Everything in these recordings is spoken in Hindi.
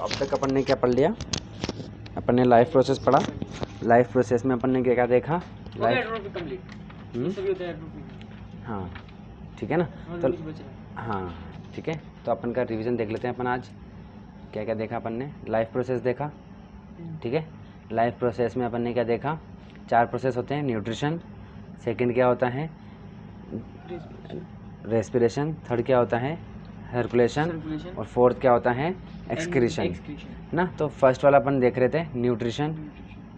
तो अब तक अपन ने क्या पढ़ लिया? अपन ने लाइफ प्रोसेस पढ़ा। लाइफ प्रोसेस में अपन ने क्या क्या देखा? एट्रोफिक कंप्लीट, ये सभी होता है एट्रोफिक। हाँ ठीक है ना। तो हाँ ठीक है, तो अपन का रिवीजन देख लेते हैं अपन आज। क्या क्या देखा अपन ने? लाइफ प्रोसेस देखा, ठीक है। लाइफ प्रोसेस में अपन ने क्या देखा? 4 प्रोसेस होते हैं। न्यूट्रिशन, सेकंड क्या होता है? रेस्पिरेशन, थर्ड क्या होता है? सर्कुलेशन, और फोर्थ क्या होता है? एक्सक्रीशन ना। तो फर्स्ट वाला अपन देख रहे थे न्यूट्रिशन,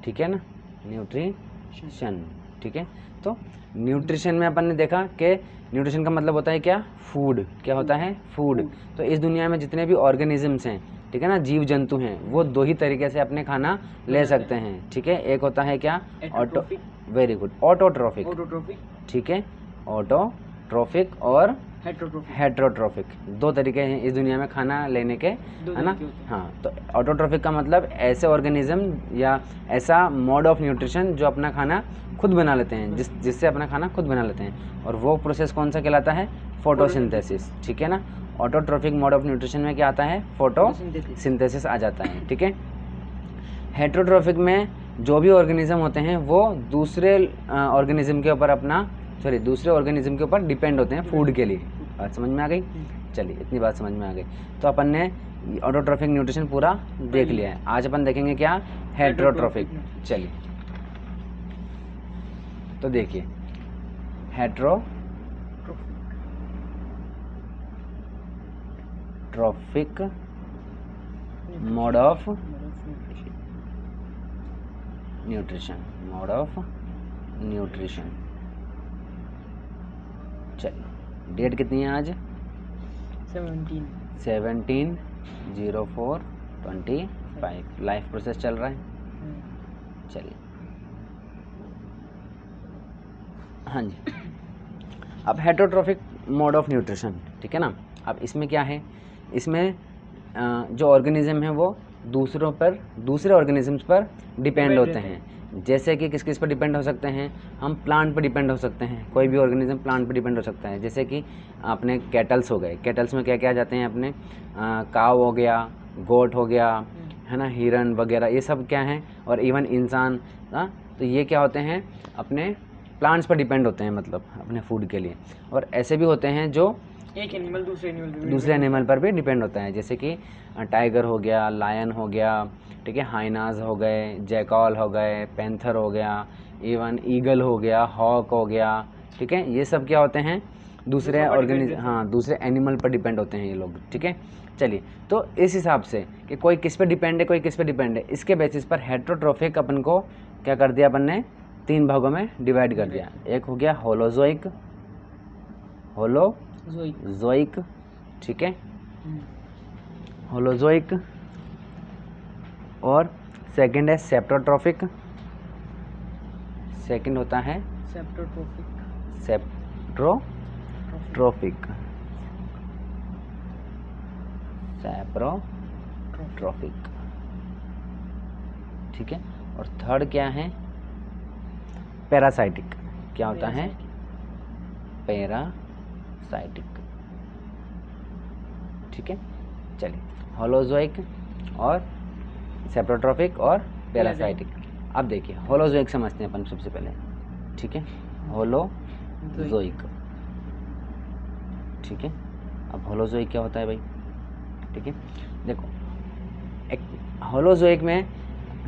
ठीक है ना, न्यूट्रिशन, ठीक है। तो न्यूट्रिशन में अपन ने देखा कि न्यूट्रिशन का मतलब होता है क्या? फूड। क्या होता है? फूड। तो इस दुनिया में जितने भी ऑर्गेनिजम्स हैं, ठीक है ना, जीव जंतु हैं, वो 2 ही तरीके से अपने खाना ले सकते हैं, ठीक है। एक होता है क्या? ऑटो, वेरी गुड, ऑटोट्रोफिक, ठीक है, ऑटोट्रोफिक और हेट्रोट्रोफिक। 2 तरीके हैं इस दुनिया में खाना लेने के, है ना। हाँ, तो ऑटोट्रोफिक का मतलब ऐसे ऑर्गेनिज्म या ऐसा मोड ऑफ न्यूट्रिशन जो अपना खाना खुद बना लेते हैं, जिससे अपना खाना खुद बना लेते हैं। और वो प्रोसेस कौन सा कहलाता है? फोटोसिंथेसिस, ठीक है ना। ऑटोट्रोफिक मोड ऑफ न्यूट्रिशन में क्या आता है? फोटोसिंथेसिस आ जाता है, ठीक है। हेट्रोट्रोफिक में जो भी ऑर्गेनिज्म होते हैं वो दूसरे ऑर्गेनिज्म के ऊपर दूसरे ऑर्गेनिज्म के ऊपर डिपेंड होते हैं फूड के लिए। बात समझ में आ गई? चलिए, इतनी बात समझ में आ गई। तो अपन ने ऑटोट्रोफिक न्यूट्रिशन पूरा देख लिया है। आज अपन देखेंगे क्या? हेट्रोट्रोफिक। चलिए, तो देखिए, heterotrophic mode of nutrition, mode of nutrition. चलिए, डेट कितनी है आज? 17/04/25। लाइफ प्रोसेस चल रहा है। चलिए, हाँ जी। अब हेट्रोट्रोफिक मोड ऑफ न्यूट्रिशन, ठीक है ना। अब इसमें क्या है? इसमें जो ऑर्गेनिज्म है वो दूसरे ऑर्गेनिजम्स पर डिपेंड होते हैं। जैसे कि किस किस पर डिपेंड हो सकते हैं? हम प्लांट पर डिपेंड हो सकते हैं। कोई भी ऑर्गेनिज्म प्लांट पर डिपेंड हो सकता है। जैसे कि अपने कैटल्स हो गए। कैटल्स में क्या क्या आ जाते हैं? अपने काव हो गया, गोट हो गया, है ना, हिरन वगैरह, ये सब क्या हैं? और इवन इंसान, तो ये क्या होते हैं? अपने प्लांट्स पर डिपेंड होते हैं, मतलब अपने फूड के लिए। और ऐसे भी होते हैं जो एक एनिमल दूसरे एनिमल पर भी डिपेंड होता है। जैसे कि टाइगर हो गया, लायन हो गया, ठीक है, हाइनाज हो गए, जैकॉल हो गए, पैंथर हो गया, इवन ईगल हो गया, हॉक हो गया, ठीक है। ये सब क्या होते हैं? दूसरे दूसरे एनिमल पर डिपेंड होते हैं ये लोग, ठीक है। चलिए, तो इस हिसाब से कि कोई किस पे डिपेंड है, कोई किस पे डिपेंड है, इसके बेसिस पर हेट्रोट्रोफिक अपन को क्या कर दिया? अपन ने 3 भागों में डिवाइड कर दिया। एक हो गया होलोजोइक, ठीक है, होलोजोइक। और सेकंड है सेप्टोट्रोफिक। सेकंड होता है सेप्टोट्रोफिक, ठीक है। और थर्ड क्या है? पैरासाइटिक। क्या होता है? पैरासाइटिक, ठीक है। चलिए, होलोजोइक और सेप्टोट्रोफिक और पैरासाइटिक। अब देखिए, होलोजोइक समझते हैं अपन सबसे पहले, ठीक है। होलोजोइक, ठीक है। अब होलोजोइक क्या होता है भाई? ठीक है, देखो, एक होलोजोइक में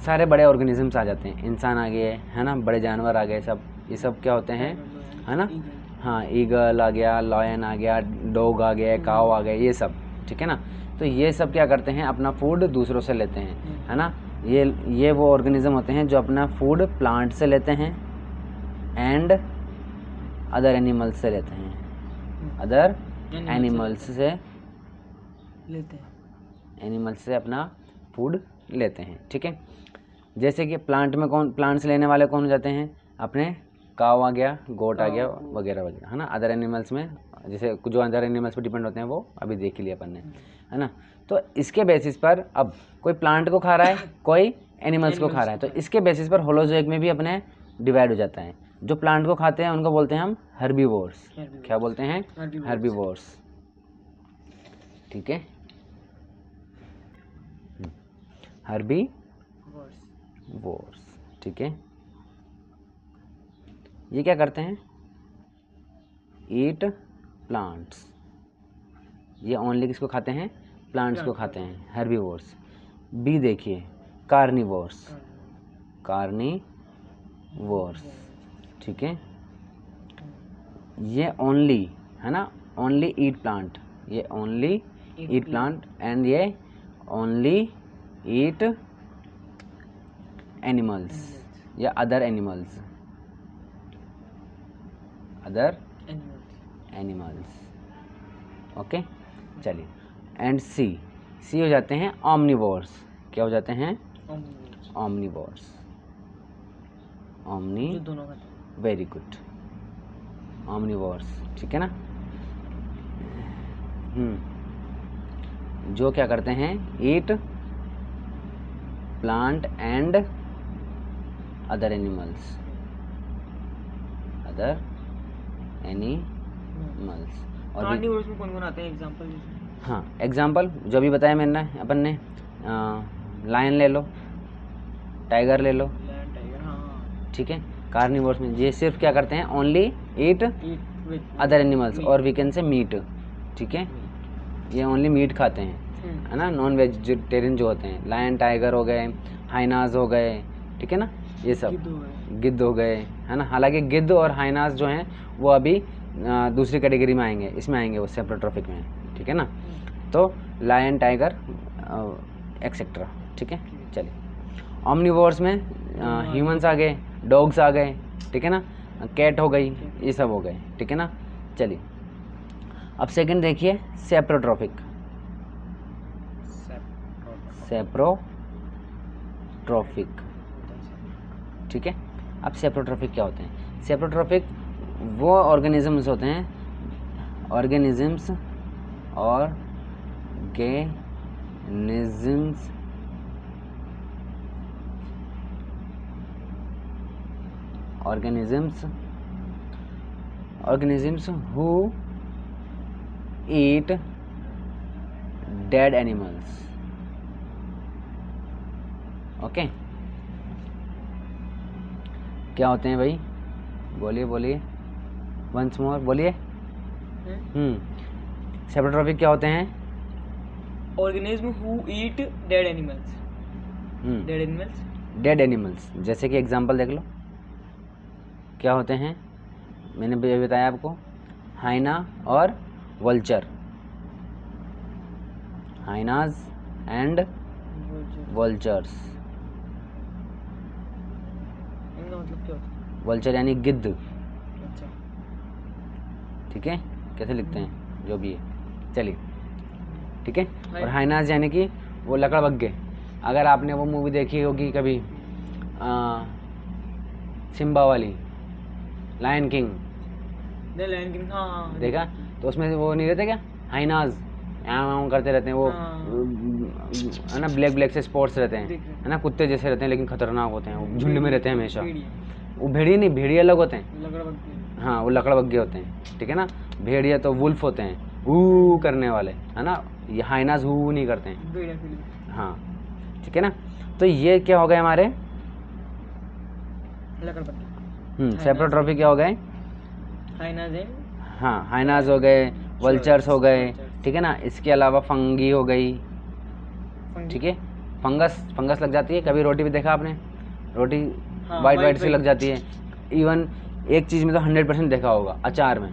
सारे बड़े ऑर्गेनिजम्स आ जाते हैं। इंसान आ गए, है ना, बड़े जानवर आ गए, सब ये सब क्या होते हैं, है ना। हाँ, ईगल आ गया, लायन आ गया, डॉग आ गया, काव आ गया, ये सब, ठीक है ना। तो ये सब क्या करते हैं? अपना फूड दूसरों से लेते हैं, है ना। ये वो ऑर्गेनिज्म होते हैं जो अपना फूड प्लांट से लेते हैं एंड अदर एनिमल्स से लेते हैं, एनिमल्स से अपना फूड लेते हैं, ठीक है। जैसे कि प्लांट से लेने वाले कौन हो जाते हैं? अपने काव आ गया, गोट आ गया, वगैरह वगैरह, है ना। अदर एनिमल्स में जैसे जो अदर एनिमल्स पर डिपेंड होते हैं वो अभी देख लिया अपन ने, है ना। तो इसके बेसिस पर अब कोई प्लांट को खा रहा है, कोई एनिमल्स को खा रहा है, तो इसके बेसिस पर होलोजोइक में भी अपने डिवाइड हो जाता है। जो प्लांट को खाते हैं उनको बोलते हैं हम हर्बीवोर्स। क्या बोलते हैं? हर्बीवोर्स, ठीक है। हर्बी वर्स, वोर्स, ठीक है। ये क्या करते हैं? ईट प्लांट्स, ये ओनली किसको खाते हैं? प्लांट्स को खाते हैं, हर्बीवोर्स। बी देखिए, कार्निवोर्स, कार्निवोर्स, ठीक है। ये ओनली है ना, ओनली ईट प्लांट, ये ओनली ईट प्लांट एंड ये ओनली ईट एनिमल्स या other animals, other animals, okay. चलिए, एंड सी, सी हो जाते हैं ऑमनिवोर्स। क्या हो जाते हैं? ऑमनिवोर्स, ओमनी, जो दोनों खाते हैं। वेरी गुड, ऑमनिवोर्स, ठीक है ना। जो क्या करते हैं? ईट plant and other animals, other animals. और कार्निवोर्स में कौन-कौन आते हैं एग्जांपल? हाँ, एग्जाम्पल जो भी बताया मैंने अपन ने, लायन ले लो, टाइगर ले लो, लायन, टाइगर, हाँ। ठीक है। कार्निवोर्स में ये सिर्फ क्या करते हैं? ओनली ईट अदर एनिमल्स और वी कैन से मीट, ठीक है। ये ओनली मीट खाते हैं, है ना, नॉन वेजिटेरियन जो होते हैं। लायन, टाइगर हो गए, हाइनाज हो गए, ठीक है ना, ये सब गिद्ध हो गए, है ना। हालांकि गिद्ध और हाइनाज जो हैं वो अभी दूसरी कैटेगरी में आएंगे, इसमें आएंगे वो सेप्रोट्रॉफिक में, ठीक है ना। तो लायन, टाइगर एक्सेट्रा, ठीक है। चलिए, ऑमनिवोर्स में ह्यूमंस आ गए, डॉग्स आ गए, ठीक है ना, कैट हो गई, ये सब हो गए, ठीक है ना। चलिए, अब सेकंड देखिए, सेप्रोट्रॉफिक, सेप्रोट्रॉफिक, ठीक है। अब सेप्रोट्रॉफिक क्या होते हैं? सेप्रोट्रॉफिक वो ऑर्गेनिजम्स होते हैं, organisms who eat dead animals, okay. क्या होते हैं भाई? बोलिए बोलिए, वंस मोर बोलिए। सेप्रोट्रॉफिक क्या होते हैं? Organism who eat dead animals, dead animals, जैसे कि एग्जांपल देख लो, क्या होते हैं? मैंने भी बताया आपको, हाइना और वल्चर, हाइनाज एंड वल्चर्स। इनका मतलब क्या होता है? वल्चर यानी गिद्ध, अच्छा, ठीक है, कैसे लिखते हैं जो भी है, चलिए, ठीक है। और हाइनाज यानी कि वो लकड़बग्गे। अगर आपने वो मूवी देखी होगी कभी, सिम्बा वाली, लायन किंग, लायन किंग, हाँ देखा? तो उसमें वो नहीं रहते क्या, हाइनाज यहाँ करते रहते हैं वो, है ना, ब्लैक ब्लैक से स्पॉट्स रहते हैं, है ना, कुत्ते जैसे रहते हैं लेकिन खतरनाक होते हैं, वो झुंड में रहते हैं हमेशा। वो भेड़िए नहीं, भेड़िए अलग होते हैं, हाँ, वो लकड़बग्गे होते हैं, ठीक है ना। भेड़िया तो वुल्फ होते हैं, हू करने वाले, है ना। ये हाइनाज हू नहीं करते हैं, हाँ, ठीक है ना। तो ये क्या हो गए हमारे? सेप्रोट्रॉफिक क्या हो गए? हाँ, हाइनाज हो गए, वल्चर्स हो गए, ठीक है ना। इसके अलावा फंगी हो गई, ठीक है। फंगस लग जाती है, कभी रोटी भी देखा आपने, रोटी वाइट सी लग जाती है। इवन एक चीज़ में तो 100% देखा होगा, अचार में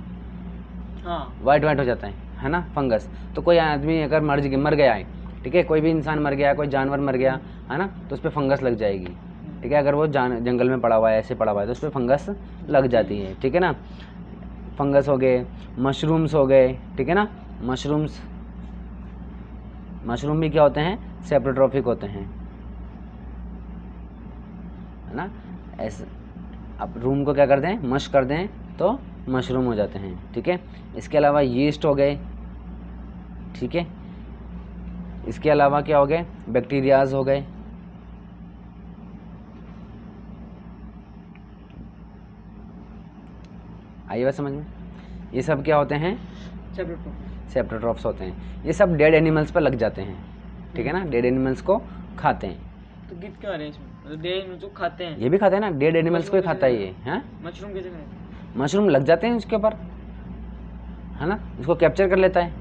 वाइट हो जाता है ना, फंगस। तो कोई आदमी अगर मर गया है, ठीक है, कोई भी इंसान मर गया, कोई जानवर मर गया, है ना, तो उस पर फंगस लग जाएगी, ठीक है। अगर वो जंगल में पड़ा हुआ है, ऐसे पड़ा हुआ है, तो उस पर फंगस लग जाती है, ठीक है ना। फंगस हो गए, मशरूम्स हो गए, ठीक है ना। मशरूम भी क्या होते हैं? सेप्रोट्रॉफिक होते हैं, है ना। ऐसे अब रूम को क्या कर दें, मश कर दें तो मशरूम हो जाते हैं, ठीक है। इसके अलावा यीस्ट हो गए, ठीक है। इसके अलावा क्या हो गए? बैक्टीरियाज हो गए, आइए बात समझ में। ये सब क्या होते हैं? सेप्रोट्रॉफ्स होते हैं। ये सब डेड एनिमल्स पर लग जाते हैं, ठीक है ना। डेड एनिमल्स को खाते हैं। तो गिद्ध क्या रहे हैं इसमें, मतलब डेड एनिमल्स को खाते हैं। ये भी खाते हैं ना, डेड एनिमल्स को ही खाता है ये, हैं? मशरूम कैसे खाते मशरूम लग जाते हैं उसके ऊपर, है ना, इसको कैप्चर कर लेता है,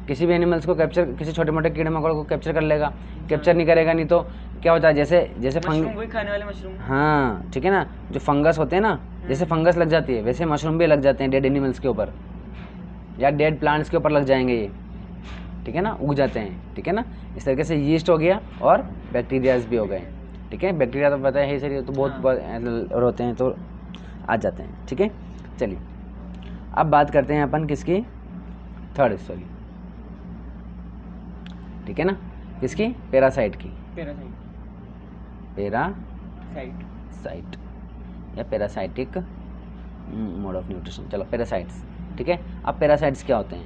किसी भी एनिमल्स को कैप्चर, किसी छोटे मोटे कीड़े मकोड़े को कैप्चर कर लेगा। कैप्चर नहीं करेगा नहीं तो क्या होता है, जैसे जैसे मशरूम वही खाने वाले मशरूम। हाँ ठीक है ना, जो फंगस होते हैं ना, जैसे फंगस लग जाती है वैसे मशरूम भी लग जाते हैं डेड एनिमल्स के ऊपर या डेड प्लांट्स के ऊपर लग जाएंगे ये, ठीक है ना, उग जाते हैं, ठीक है ना। इस तरीके से यीस्ट हो गया और बैक्टीरियाज भी हो गए, ठीक है। बैक्टीरिया तो पता है सर, तो बहुत होते हैं तो आ जाते हैं, ठीक है। चलिए अब बात करते हैं अपन किसकी, थर्ड सॉरी, ठीक है ना, किसकी, पैरासाइट की, पैरासाइट या पैरासाइटिक मोड ऑफ न्यूट्रिशन। चलो पैरासाइट्स, ठीक है। अब पैरासाइट्स क्या होते हैं,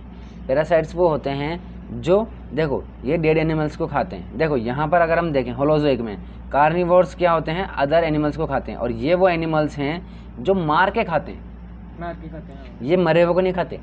पैरासाइट्स वो होते हैं जो, देखो ये डेड एनिमल्स को खाते हैं। देखो यहाँ पर अगर हम देखें होलोजोइक में कार्निवोर्स क्या होते हैं, अदर एनिमल्स को खाते हैं, और ये वो एनिमल्स हैं जो मार के खाते हैं। ये मरे हुए को नहीं खाते,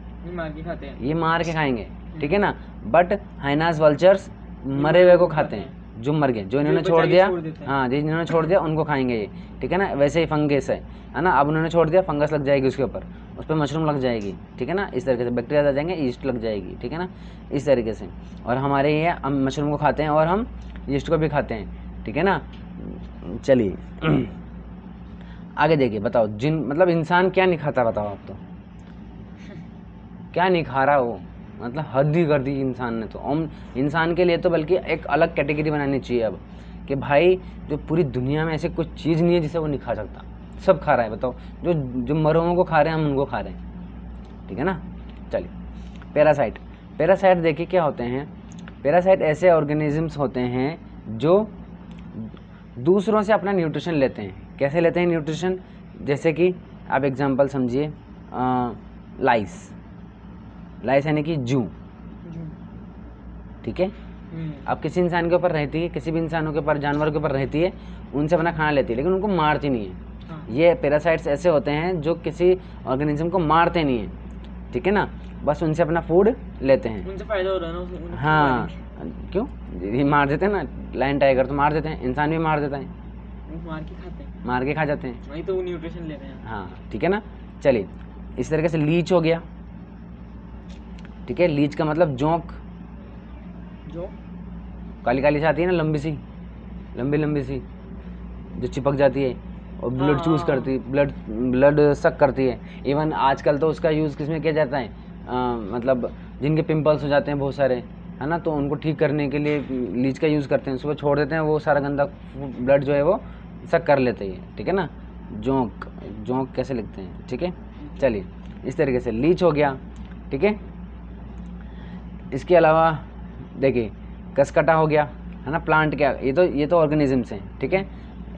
ये मार के खाएंगे, ठीक है ना। बट हाइनास वल्चर्स मरे हुए को खाते हैं, जो मर गए, जो इन्होंने छोड़ दिया, हाँ जो इन्होंने छोड़ दिया उनको खाएंगे ये, ठीक है ना। वैसे ही फंगस है ना, अब उन्होंने छोड़ दिया, फंगस लग जाएगी उसके ऊपर, उस पर मशरूम लग जाएगी, ठीक है ना। इस तरीके से बैक्टीरिया आ जाएंगे, ईस्ट लग जाएगी, ठीक है ना, इस तरीके से। और हमारे ये हम मशरूम को खाते हैं और हम ईस्ट को भी खाते हैं, ठीक है ना। चलिए आगे देखिए, बताओ मतलब इंसान क्या नहीं खाता, बताओ आप तो, क्या नहीं खा रहा वो, मतलब हद ही कर दी इंसान ने तो। हम इंसान के लिए तो बल्कि एक अलग कैटेगरी बनानी चाहिए अब, कि भाई जो पूरी दुनिया में ऐसे कुछ चीज़ नहीं है जिसे वो नहीं खा सकता, सब खा रहा है। बताओ जो जो मरों को खा रहे हैं हम उनको खा रहे हैं, ठीक है ना। चलिए पैरासाइट देखिए क्या होते हैं। पैरासाइट ऐसे ऑर्गेनिजम्स होते हैं जो दूसरों से अपना न्यूट्रिशन लेते हैं। कैसे लेते हैं न्यूट्रिशन, जैसे कि आप एग्जांपल समझिए, लाइस यानी कि जू, ठीक है। अब किसी इंसान के ऊपर रहती है, किसी भी इंसानों के ऊपर, जानवर के ऊपर रहती है, उनसे अपना खाना लेती है, लेकिन उनको मारती नहीं है। ये पैरासाइट्स ऐसे होते हैं जो किसी ऑर्गेनिज्म को मारते नहीं हैं, ठीक है ना, बस उनसे अपना फूड लेते हैं, उनसे फायदा हो रहा है ना। हाँ क्यों, ये मार देते हैं ना, लायन टाइगर तो मार देते हैं, इंसान भी मार देता है, मार के खा जाते हैं, वही तो वो न्यूट्रिशन ले रहे हैं। हाँ ठीक है ना। चलिए इस तरीके से लीच हो गया, ठीक है। लीच का मतलब जोंक, जो काली काली सी आती है ना, लंबी सी जो चिपक जाती है और ब्लड चूज करती, ब्लड सक करती है। इवन आजकल तो उसका यूज़ किस में किया जाता है, मतलब जिनके पिंपल्स हो जाते हैं बहुत सारे, है ना, तो उनको ठीक करने के लिए लीच का यूज़ करते हैं, सुबह छोड़ देते हैं, वो सारा गंदा ब्लड जो है वो सक कर लेते हैं, ठीक है ना। जोंक कैसे लिखते हैं, ठीक है। चलिए इस तरीके से लीच हो गया, ठीक है। इसके अलावा देखिए कसकटा हो गया, है ना, प्लांट क्या, ये तो ऑर्गेनिजम्स हैं, ठीक है।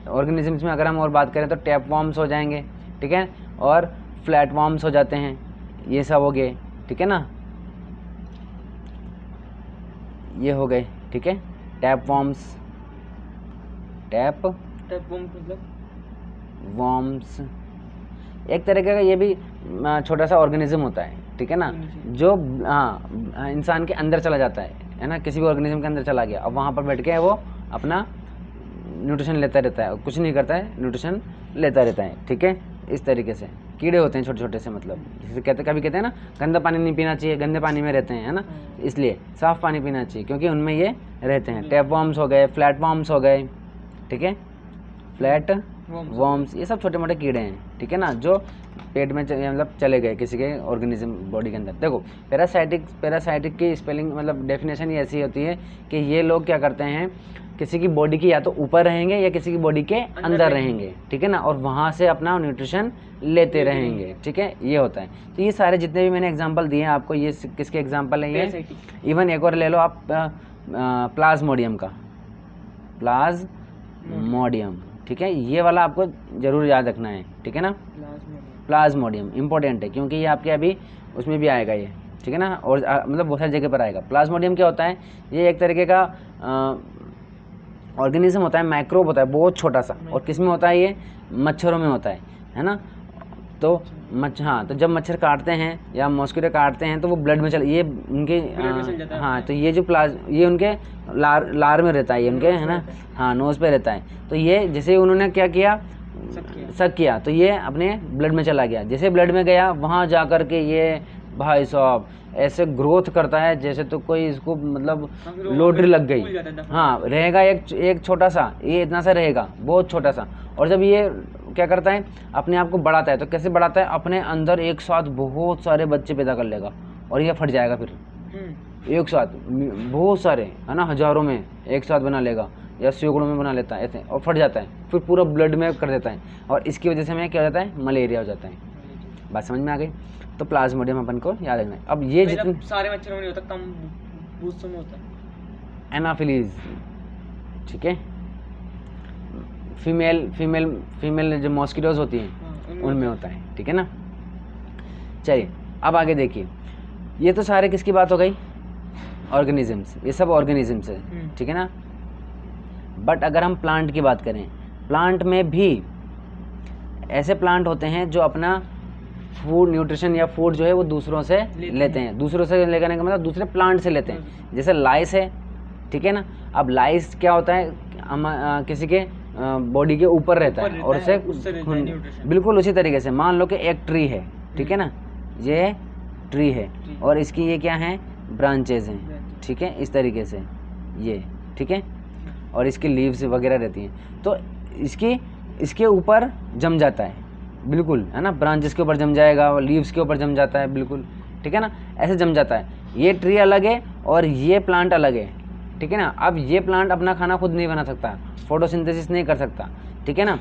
ऑर्गेनिजम्स में अगर हम और बात करें तो टैप वॉर्म्स हो जाएंगे, ठीक है, और फ्लैट वॉर्म्स हो जाते हैं, ये सब हो गए, ठीक है ना, ये हो गए, ठीक है। टैप वॉर्म्स मतलब वॉर्म्स एक तरीके का ये भी छोटा सा ऑर्गेनिज्म होता है, ठीक है ना, जो हाँ इंसान के अंदर चला जाता है ना, किसी भी ऑर्गेनिज्म के अंदर चला गया, अब वहाँ पर बैठ के वो अपना न्यूट्रिशन लेता रहता है, कुछ नहीं करता है, न्यूट्रिशन लेता रहता है, ठीक है। इस तरीके से कीड़े होते हैं छोटे छोटे से, मतलब जैसे कभी कहते हैं ना गंदा पानी नहीं पीना चाहिए, गंदे पानी में रहते हैं, है ना, इसलिए साफ़ पानी पीना चाहिए क्योंकि उनमें ये रहते हैं। टैप वॉर्म्स हो गए, फ्लैट वॉर्म्स हो गए, ठीक है, फ्लैट वॉर्म्स, ये सब छोटे मोटे कीड़े हैं, ठीक है ना, जो पेट में मतलब चले गए किसी के ऑर्गेनिज्म बॉडी के अंदर। देखो पैरासाइटिक की स्पेलिंग मतलब डेफिनेशन ही ऐसी होती है कि ये लोग क्या करते हैं, किसी की बॉडी की या तो ऊपर रहेंगे या किसी की बॉडी के अंदर रहेंगे, ठीक है ना, और वहाँ से अपना न्यूट्रिशन लेते रहेंगे, ठीक है, ये होता है। तो ये सारे जितने भी मैंने एग्जांपल दिए हैं आपको, ये किसके एग्जांपल है, ये इवन एक और ले लो आप, प्लाज्मोडियम का, प्लाज्मोडियम, ठीक है, ये वाला आपको ज़रूर याद रखना है, ठीक है ना। प्लाज्मोडियम इंपॉर्टेंट है क्योंकि ये आपके अभी उसमें भी आएगा ये, ठीक है ना, और मतलब बहुत सारी जगह पर आएगा। प्लाज्मोडियम क्या होता है, ये एक तरीके का ऑर्गेनिज्म होता है, माइक्रोब होता है, बहुत छोटा सा, और किस में होता है, ये मच्छरों में होता है ना। तो हाँ, तो जब मच्छर काटते हैं या मॉस्किटो काटते हैं तो वो ब्लड में चल, ये उनके ब्लड में चल जाता है हाँ, तो ये जो ये उनके लार में रहता है, ये उनके है ना, हाँ, नोज़ पे रहता है। तो ये जैसे उन्होंने क्या किया, शक किया, तो ये अपने ब्लड में चला गया। जैसे ब्लड में गया, वहाँ जा कर के ये भाई साहब ऐसे ग्रोथ करता है जैसे तो कोई इसको मतलब लोटरी लग गई। हाँ, रहेगा एक छोटा सा, ये इतना सा रहेगा, बहुत छोटा सा। और जब ये क्या करता है, अपने आप को बढ़ाता है, तो कैसे बढ़ाता है, अपने अंदर एक साथ बहुत सारे बच्चे पैदा कर लेगा और ये फट जाएगा फिर एक साथ, बहुत सारे है ना, हजारों में एक साथ बना लेगा या सैकड़ों में बना लेता है ऐसे, और फट जाता है, फिर पूरा ब्लड में कर देता है, और इसकी वजह से हमें क्या हो जाता है, मलेरिया हो जाता है। बात समझ में आ गई? तो प्लाज्मोडियम अपन को याद रखना है। अब ये जितने सारे मच्छरों में नहीं होता, कम बूस्टों में होता है एनाफिलीज, ठीक है, फीमेल जो मॉस्किटोज होती हैं उनमें होता है, ठीक है ना। चलिए अब आगे देखिए, ये तो सारे किसकी बात हो गई, ऑर्गेनिजम्स, ये सब ऑर्गेनिजम्स है, ठीक है ना। बट अगर हम प्लांट की बात करें, प्लांट में भी ऐसे प्लांट होते हैं जो अपना फूड न्यूट्रिशन या फूड जो है वो दूसरों से लेते हैं। दूसरों से लेने का मतलब दूसरे प्लांट से लेते हैं, जैसे लाइस है, ठीक है ना। अब लाइस क्या होता है, किसी के बॉडी के ऊपर रहता है और उसे बिल्कुल उसी तरीके से, मान लो कि एक ट्री है, ठीक है ना, ये ट्री है और इसकी ये क्या है, ब्रांचेज हैं, ठीक है, इस तरीके से ये, ठीक है, और इसकी लीव्स वगैरह रहती हैं, तो इसके ऊपर जम जाता है, बिल्कुल है ना, ब्रांचेस के ऊपर जम जाएगा, लीव्स के ऊपर जम जाता है, बिल्कुल, ठीक है ना, ऐसे जम जाता है। ये ट्री अलग है और ये प्लांट अलग है, ठीक है ना। अब ये प्लांट अपना खाना खुद नहीं बना सकता, फोटोसिंथेसिस नहीं कर सकता, ठीक है ना,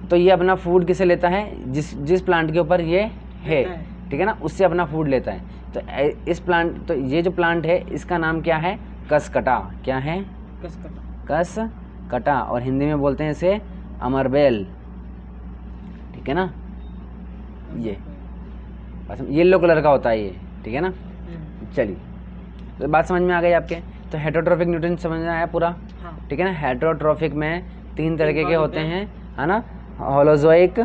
तो ये अपना फूड किसे लेता है, जिस प्लांट के ऊपर ये है, ठीक है ना, उससे अपना फूड लेता है। तो इस प्लांट, तो ये जो प्लांट है इसका नाम क्या है, कसकटा। क्या है, कसकटा, और हिंदी में बोलते हैं इसे अमरबेल, ठीक है ना। ये येलो कलर का होता है ये, ठीक है ना। चलिए तो बात समझ में आ गई आपके। तो हेटरोट्रॉफिक न्यूट्रिएंट समझ में आया पूरा, ठीक है ना। हेटरोट्रॉफिक में 3 तरीके के होते हैं, है ना, होलोजोइक,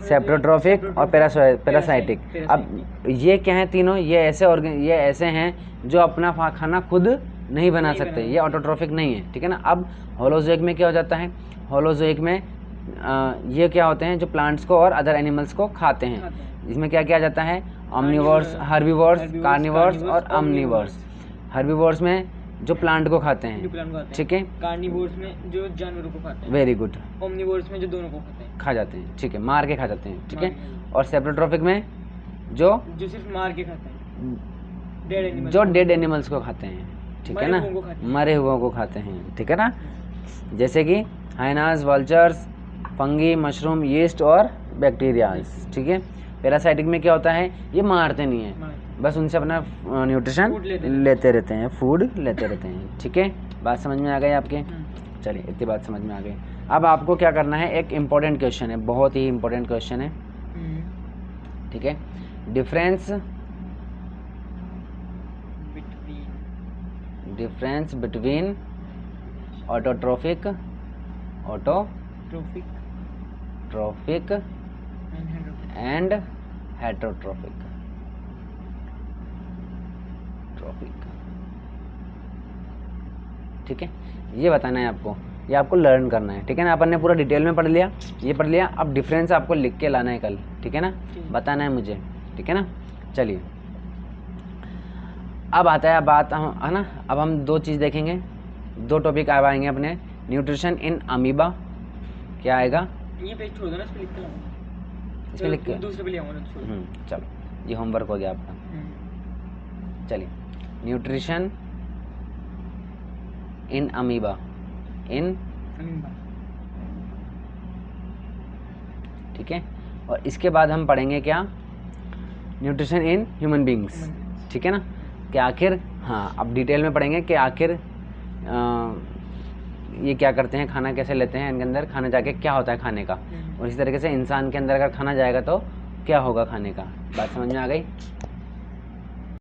सेप्टोट्रॉफिक और पैरासाइटिक। अब ये क्या है तीनों, ये ऐसे हैं जो अपना खाना खुद नहीं बना सकते, ये ऑटोट्रॉफिक नहीं है, ठीक है ना। अब होलोजोइक में क्या हो जाता है, होलोजोइक में ये क्या होते हैं, जो प्लांट्स को और अदर एनिमल्स को खाते हैं। इसमें क्या किया जाता है, ऑमनिवोर्स, हर्बीवोर्स, कार्निवोर्स और ऑमनिवोर्स। हर्बीवोर्स में जो प्लांट को खाते हैं, ठीक है। कार्निवोर्स में जो जानवरों को खाते हैं, वेरी गुड। ओमनिवोर्स में जो दोनों को खाते हैं, खा जाते हैं, ठीक है, मार के खा जाते हैं, ठीक है। और सेप्टोट्रॉफिक में जो सिर्फ मार के खाते हैं, जो डेड एनिमल्स को खाते हैं, ठीक है ना, मरे हुओं को खाते हैं, ठीक है ना। जैसे कि hyenas, vultures, fungi, mushroom, yeast और बैक्टीरियाज, ठीक है। पैरासाइटिक में क्या होता है, ये मारते नहीं है, बस उनसे अपना न्यूट्रिशन लेते रहते हैं, फूड लेते रहते हैं, ठीक है। बात समझ में आ गई आपके। चलिए इतनी बात समझ में आ गई। अब आपको क्या करना है, एक इम्पोर्टेंट क्वेश्चन है, बहुत ही इम्पोर्टेंट क्वेश्चन है, ठीक है। Difference between autotrophic and heterotrophic. ठीक है, ये बताना है आपको, ये आपको लर्न करना है, ठीक है ना। अपन ने पूरा डिटेल में पढ़ लिया, ये पढ़ लिया, अब डिफरेंस आपको लिख के लाना है कल, ठीक है ना, बताना है मुझे, ठीक है ना। चलिए अब आता है बात, हम है ना, अब हम 2 चीज़ देखेंगे, 2 टॉपिक अब आएंगे अपने। न्यूट्रिशन इन अमीबा, क्या आएगा, ये पेज छोड़ दो ना, इसमें लिख के दूसरे पे ले आऊंगा। चलो ये होमवर्क हो गया आपका। चलिए, न्यूट्रिशन इन अमीबा, ठीक है। और इसके बाद हम पढ़ेंगे क्या, न्यूट्रिशन इन ह्यूमन बींग्स, ठीक है ना, कि आखिर, हाँ अब डिटेल में पढ़ेंगे कि आखिर ये क्या करते हैं, खाना कैसे लेते हैं, इनके अंदर खाना जाके क्या होता है खाने का, और इसी तरीके से इंसान के अंदर अगर खाना जाएगा तो क्या होगा खाने का। बात समझ में आ गई।